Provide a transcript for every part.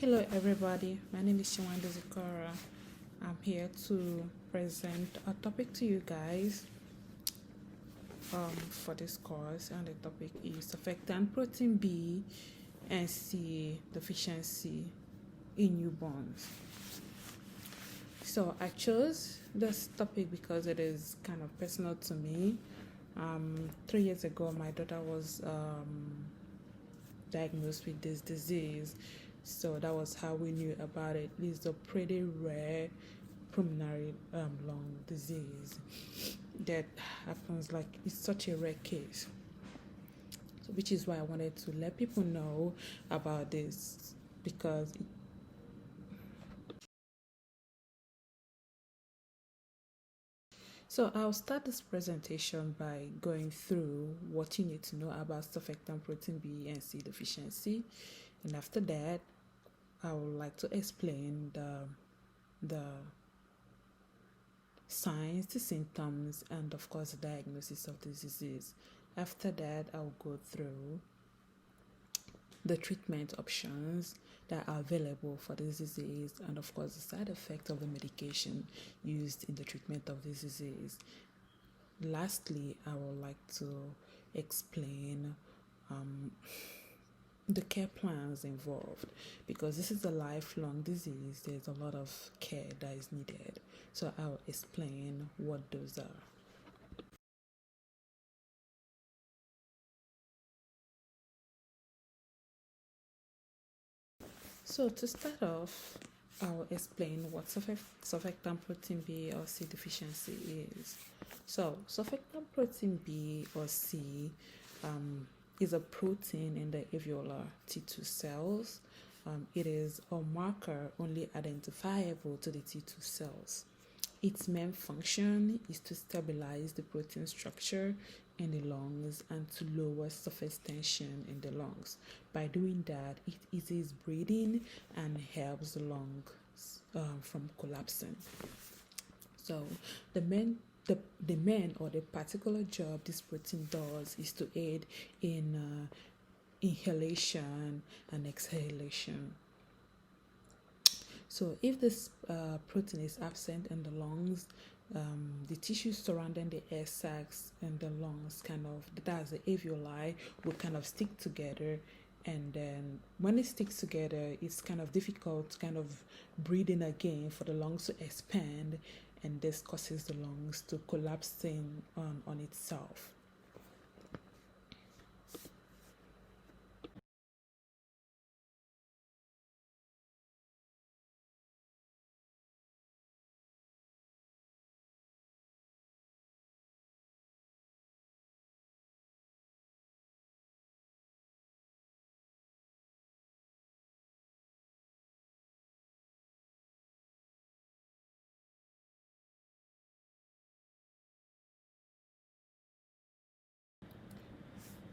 Hello everybody, my name is Shawanda Zikora. I'm here to present a topic to you guys for this course, and the topic is surfactant protein B and C deficiency in newborns. So I chose this topic because it is kind of personal to me. 3 years ago, my daughter was diagnosed with this disease, so that was how we knew about it. It's a pretty rare pulmonary lung disease that happens, like it's such a rare case, so which is why I wanted to let people know about this, because so I'll start this presentation by going through what you need to know about surfactant protein B and C deficiency, and after that I would like to explain the signs, the symptoms, and of course the diagnosis of the disease. After that, I'll go through the treatment options that are available for this disease, and of course the side effects of the medication used in the treatment of this disease. Lastly, I would like to explain the care plans involved, because this is a lifelong disease. There's a lot of care that is needed, so I'll explain what those are. So to start off, I'll explain what surfactant protein B or C deficiency is. So surfactant protein B or C is a protein in the alveolar T2 cells. It is a marker only identifiable to the T2 cells. Its main function is to stabilize the protein structure in the lungs and to lower surface tension in the lungs. By doing that, it eases breathing and helps the lungs from collapsing. So the main or the particular job this protein does is to aid in inhalation and exhalation. So if this protein is absent in the lungs, the tissues surrounding the air sacs and the lungs, that's the alveoli, will kind of stick together, and then when it sticks together, it's kind of difficult kind of breathing again for the lungs to expand, and this causes the lungs to collapse on itself.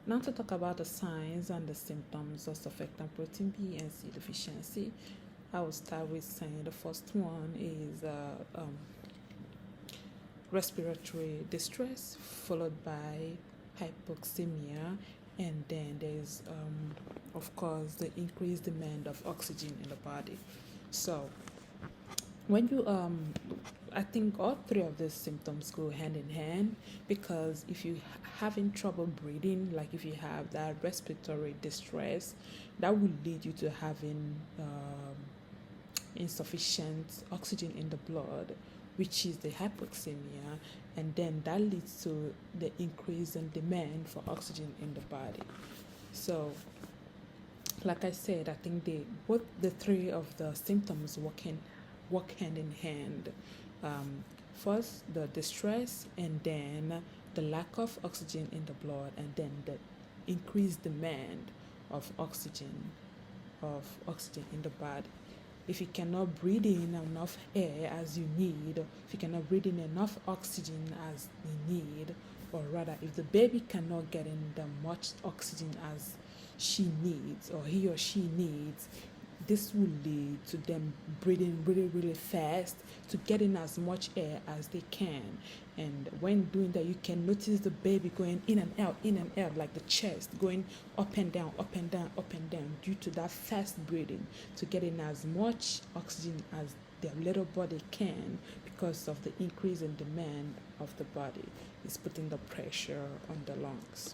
Now to talk about the signs and the symptoms of surfactant protein B and C deficiency, I will start with saying the first one is respiratory distress, followed by hypoxemia, and then there's of course the increased demand of oxygen in the body. So when you I think all three of these symptoms go hand in hand, because if you having trouble breathing, like if you have that respiratory distress, that will lead you to having insufficient oxygen in the blood, which is the hypoxemia, and then that leads to the increase in demand for oxygen in the body. So like I said, I think both the three of the symptoms work hand in hand. First the distress, and then the lack of oxygen in the blood, and then the increased demand of oxygen in the body. If you cannot breathe in enough air as you need, if you cannot breathe in enough oxygen as you need, or rather if the baby cannot get in the much oxygen as she needs or he or she needs, this will lead to them breathing really, really fast to get in as much air as they can. And when doing that, you can notice the baby going in and out, like the chest going up and down, up and down, up and down, due to that fast breathing to get in as much oxygen as their little body can, because of the increase in demand of the body is putting the pressure on the lungs.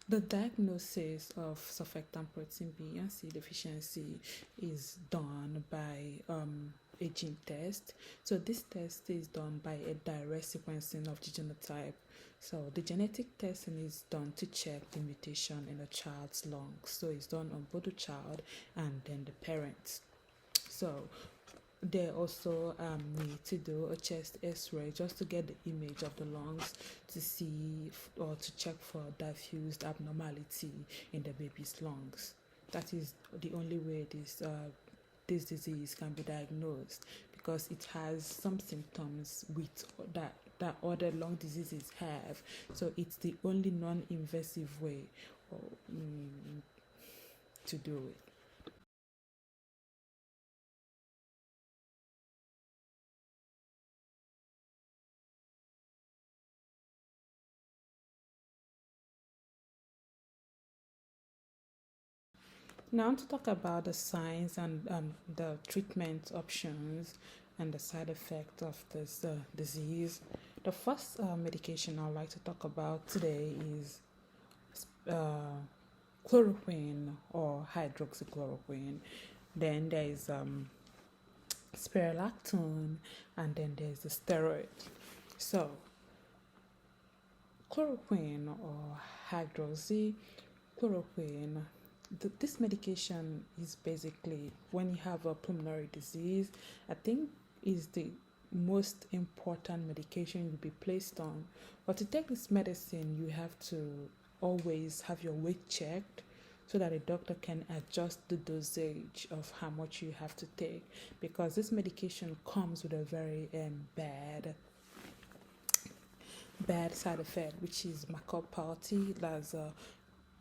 The diagnosis of surfactant protein B and C deficiency is done by a gene test. So this test is done by a direct sequencing of the genotype. So the genetic testing is done to check the mutation in a child's lungs. So it's done on both the child and then the parents. So they also need to do a chest x-ray just to get the image of the lungs to see or to check for diffused abnormality in the baby's lungs. That is the only way this disease can be diagnosed, because it has some symptoms with that other lung diseases have. So it's the only non-invasive way to do it. Now to talk about the signs and the treatment options and the side effect of this disease. The first medication I'd like to talk about today is uh, chloroquine or hydroxychloroquine. Then there is spironolactone, and then there's the steroid. So chloroquine or hydroxychloroquine, this medication is basically when you have a pulmonary disease. I think is the most important medication you'll be placed on. But to take this medicine, you have to always have your weight checked so that a doctor can adjust the dosage of how much you have to take, because this medication comes with a very bad side effect, which is macropathy, that's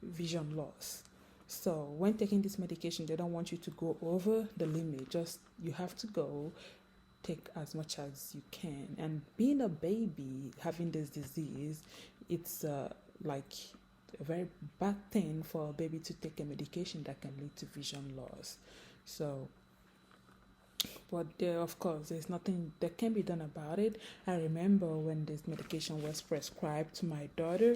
vision loss. So when taking this medication, they don't want you to go over the limit. Just you have to go take as much as you can. And being a baby having this disease, it's like a very bad thing for a baby to take a medication that can lead to vision loss. So but there, of course, there's nothing that can be done about it. I remember when this medication was prescribed to my daughter,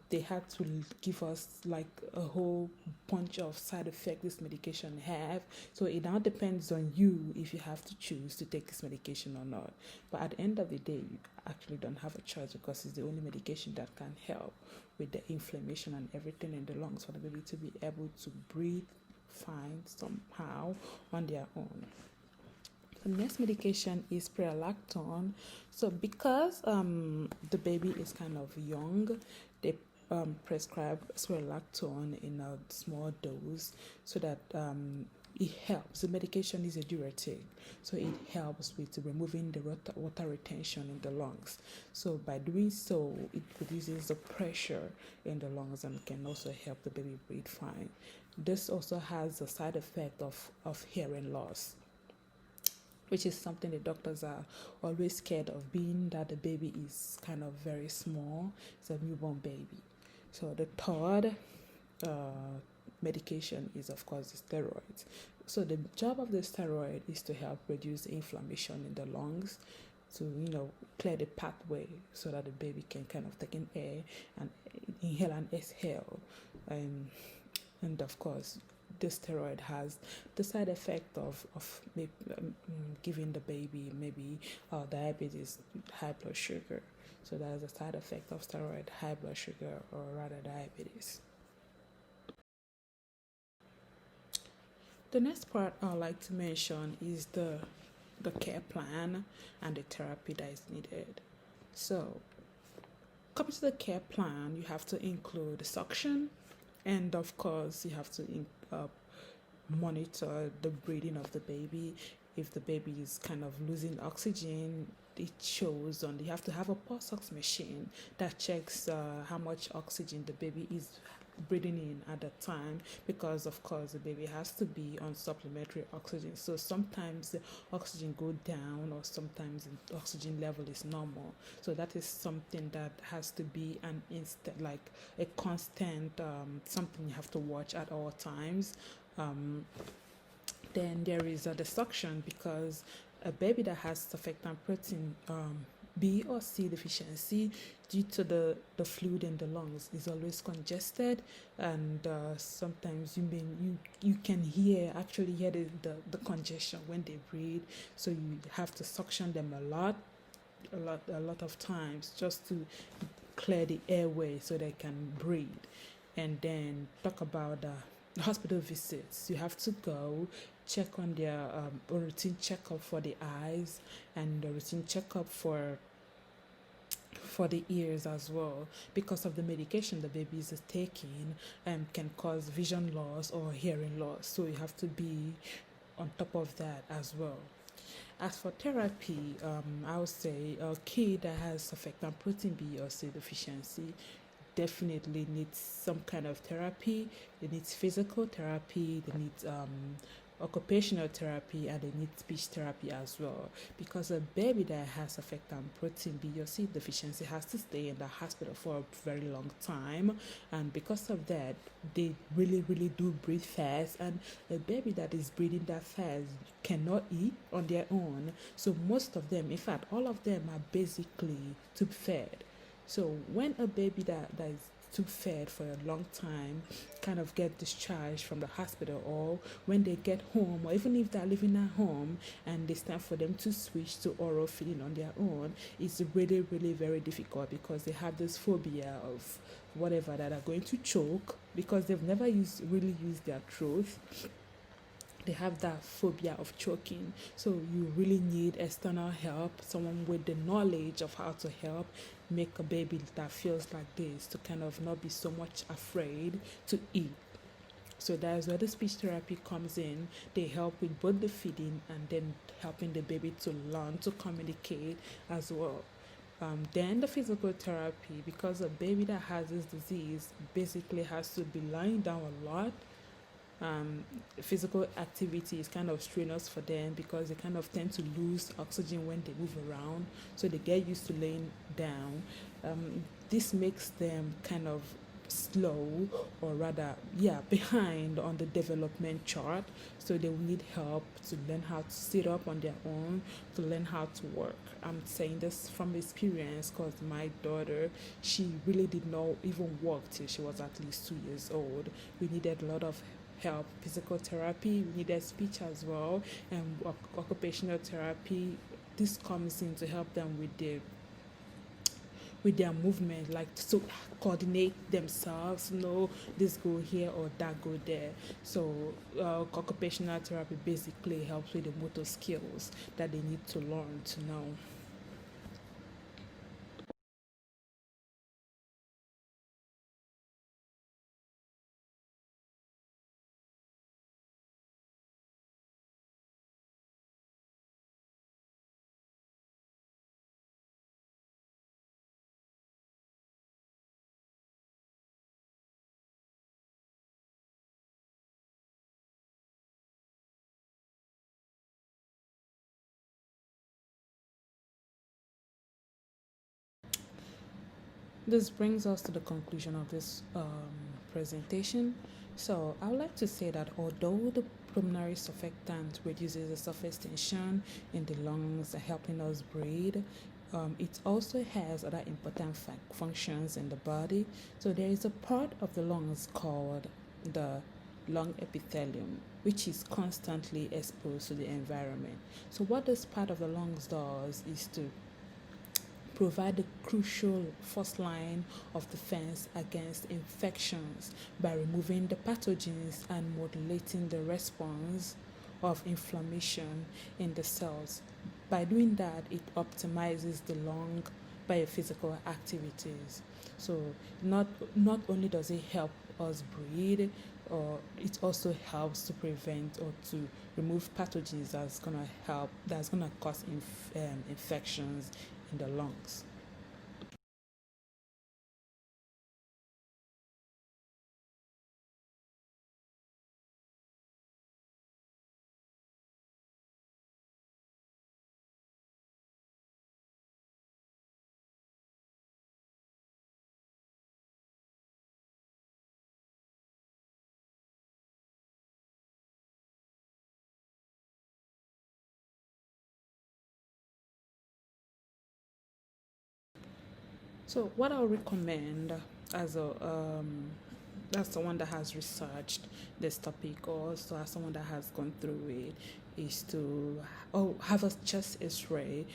they had to give us like a whole bunch of side effects this medication have. So it now depends on you if you have to choose to take this medication or not. But at the end of the day, you actually don't have a choice, because it's the only medication that can help with the inflammation and everything in the lungs for the baby to be able to breathe fine somehow on their own. The next medication is spironolactone. So because the baby is kind of young, they prescribe spironolactone in a small dose so that it helps. The medication is a diuretic, so it helps with removing the water retention in the lungs. So by doing so, it reduces the pressure in the lungs and can also help the baby breathe fine. This also has a side effect of hearing loss, which is something the doctors are always scared of, being that the baby is kind of very small. It's a newborn baby. So the third medication is, of course, the steroids. So the job of the steroid is to help reduce inflammation in the lungs, to clear the pathway so that the baby can kind of take in air and inhale and exhale. And of course, the steroid has the side effect of giving the baby maybe diabetes, high blood sugar. So that is a side effect of steroid, high blood sugar, or rather diabetes. The next part I'd like to mention is the care plan and the therapy that is needed. So, coming to the care plan, you have to include the suction, and of course, you have to monitor the breathing of the baby. If the baby is kind of losing oxygen, it shows on. You have to have a pulse ox machine that checks how much oxygen the baby is breathing in at that time, because of course the baby has to be on supplementary oxygen. So sometimes the oxygen go down, or sometimes the oxygen level is normal. So that is something that has to be an instant, like a constant, something you have to watch at all times. um, then there is the suction, because a baby that has surfactant protein B or C deficiency, due to the fluid in the lungs is always congested, and sometimes you can actually hear the congestion when they breathe. So you have to suction them a lot of times, just to clear the airway so they can breathe. And then talk about hospital visits. You have to go check on their routine checkup for the eyes, and the routine checkup for the ears as well, because of the medication the baby is taking can cause vision loss or hearing loss. So you have to be on top of that as well. As for therapy, I would say a kid that has surfactant protein B or C deficiency definitely needs some kind of therapy. They need physical therapy, they need occupational therapy, and they need speech therapy as well, because a baby that has surfactant protein B or C deficiency has to stay in the hospital for a very long time, and because of that they really do breathe fast, and a baby that is breathing that fast cannot eat on their own. So most of them, in fact all of them, are basically tube fed. So when a baby that is tube fed for a long time kind of get discharged from the hospital, or when they get home, or even if they're living at home and it's time for them to switch to oral feeding on their own, it's really very difficult, because they have this phobia of whatever, that are going to choke, because they've never really used their throat. They have that phobia of choking. So you really need external help, someone with the knowledge of how to help make a baby that feels like this to kind of not be so much afraid to eat. So that's where the speech therapy comes in. They help with both the feeding and then helping the baby to learn to communicate as well. Then the physical therapy, because a baby that has this disease basically has to be lying down a lot. Physical activity is kind of strenuous for them, because they kind of tend to lose oxygen when they move around, so they get used to laying down. This makes them kind of slow, or rather behind on the development chart, so they will need help to learn how to sit up on their own, to learn how to work. I'm saying this from experience, because my daughter, she really did not even walk till she was at least 2 years old. We needed a lot of help, physical therapy, we needed speech as well, and occupational therapy. This comes in to help them with their movement, like to coordinate themselves, this go here or that go there. So occupational therapy basically helps with the motor skills that they need to learn to know. This brings us to the conclusion of this presentation. So I would like to say that although the pulmonary surfactant reduces the surface tension in the lungs, helping us breathe, it also has other important functions in the body. So there is a part of the lungs called the lung epithelium, which is constantly exposed to the environment. So what this part of the lungs does is to provide the crucial first line of defense against infections by removing the pathogens and modulating the response of inflammation in the cells. By doing that, it optimizes the lung biophysical activities. So not only does it help us breathe, or it also helps to prevent or to remove pathogens that's gonna cause infections in the lungs. So what I'll recommend as a as someone that has researched this topic, or also as someone that has gone through it, is to have a chest X-ray,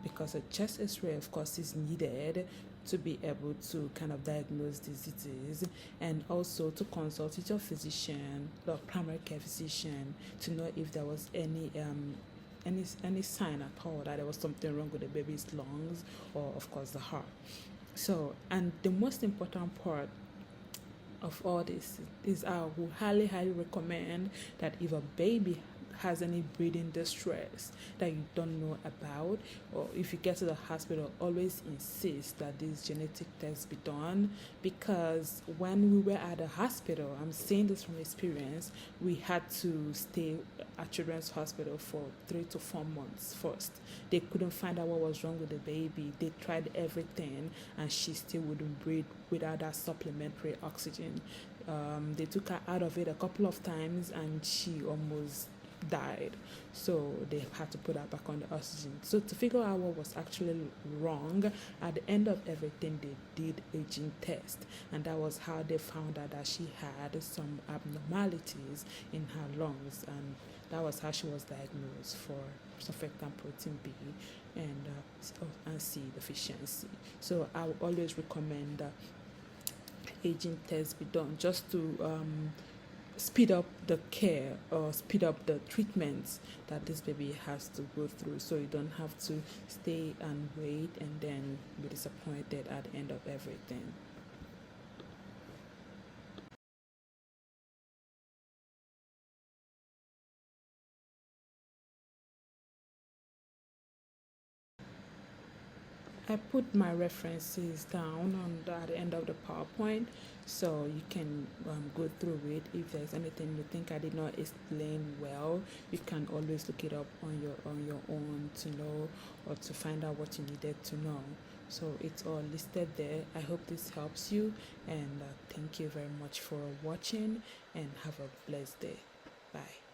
because a chest X-ray, of course, is needed to be able to kind of diagnose diseases, and also to consult with your physician, the primary care physician, to know if there was any sign at all that there was something wrong with the baby's lungs, or of course the heart. So, and the most important part of all this is I would highly recommend that if a baby has any breathing distress that you don't know about, or if you get to the hospital, always insist that these genetic tests be done, because when we were at the hospital, I'm saying this from experience, we had to stay at children's hospital for 3 to 4 months first. They couldn't find out what was wrong with the baby. They tried everything and she still wouldn't breathe without that supplementary oxygen. They took her out of it a couple of times and she almost died, so they had to put her back on the oxygen. So to figure out what was actually wrong, at the end of everything they did a gene test, and that was how they found out that she had some abnormalities in her lungs, and that was how she was diagnosed for surfactant protein B and C deficiency. So I would always recommend that aging tests be done, just to speed up the care or speed up the treatments that this baby has to go through, so you don't have to stay and wait and then be disappointed at the end of everything. I put my references down at the end of the PowerPoint, so you can go through it. If there's anything you think I did not explain well, you can always look it up on your own to know, or to find out what you needed to know. So it's all listed there. I hope this helps you, and thank you very much for watching, and have a blessed day. Bye.